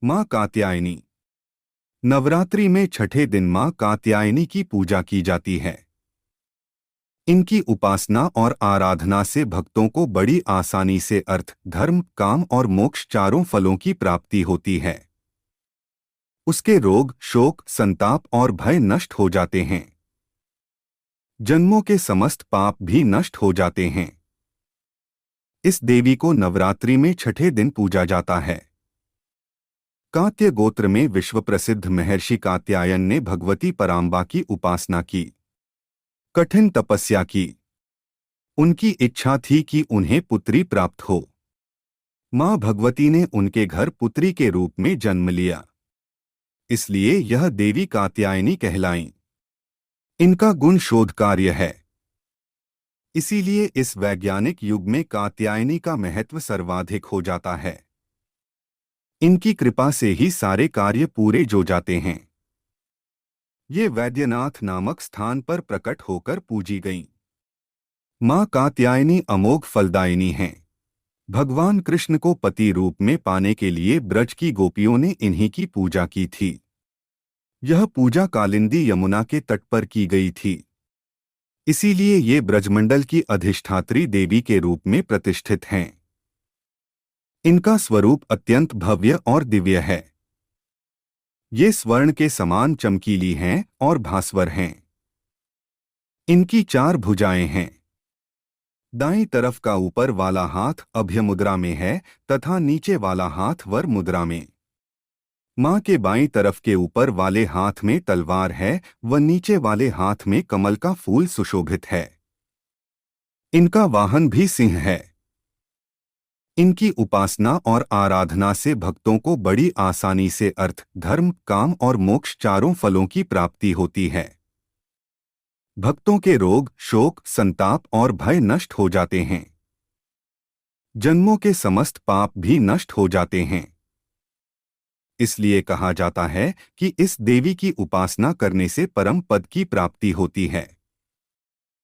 माँ कात्यायनी। नवरात्रि में छठे दिन माँ कात्यायनी की पूजा की जाती है। इनकी उपासना और आराधना से भक्तों को बड़ी आसानी से अर्थ, धर्म, काम और मोक्ष चारों फलों की प्राप्ति होती है। उसके रोग, शोक, संताप और भय नष्ट हो जाते हैं। जन्मों के समस्त पाप भी नष्ट हो जाते हैं। इस देवी को नवरात्रि में छठे दिन पूजा जाता है। कात्य गोत्र में विश्व प्रसिद्ध महर्षि कात्यायन ने भगवती पराम्बा की उपासना की, कठिन तपस्या की। उनकी इच्छा थी कि उन्हें पुत्री प्राप्त हो। मां भगवती ने उनके घर पुत्री के रूप में जन्म लिया, इसलिए यह देवी कात्यायनी कहलाईं। इनका गुण शोध कार्य है, इसीलिए इस वैज्ञानिक युग में कात्यायनी का महत्व सर्वाधिक हो जाता है। इनकी कृपा से ही सारे कार्य पूरे जो जाते हैं। ये वैद्यनाथ नामक स्थान पर प्रकट होकर पूजी गईं। मां कात्यायनी अमोघ फलदायिनी हैं। भगवान कृष्ण को पति रूप में पाने के लिए ब्रज की गोपियों ने इन्हीं की पूजा की थी। यह पूजा कालिंदी यमुना के तट पर की गई थी, इसीलिए ये ब्रजमंडल की अधिष्ठात्री देवी के रूप में प्रतिष्ठित हैं। इनका स्वरूप अत्यंत भव्य और दिव्य है। ये स्वर्ण के समान चमकीली हैं और भास्वर हैं। इनकी 4 भुजाएं हैं। दाईं तरफ का ऊपर वाला हाथ अभय मुद्रा में है तथा नीचे वाला हाथ वर मुद्रा में। मां के बाईं तरफ के ऊपर वाले हाथ में तलवार है व नीचे वाले हाथ में कमल का फूल सुशोभित है। इनका वाहन भी सिंह है। इनकी उपासना और आराधना से भक्तों को बड़ी आसानी से अर्थ, धर्म, काम और मोक्ष चारों फलों की प्राप्ति होती है। भक्तों के रोग, शोक, संताप और भय नष्ट हो जाते हैं। जन्मों के समस्त पाप भी नष्ट हो जाते हैं। इसलिए कहा जाता है कि इस देवी की उपासना करने से परम पद की प्राप्ति होती है।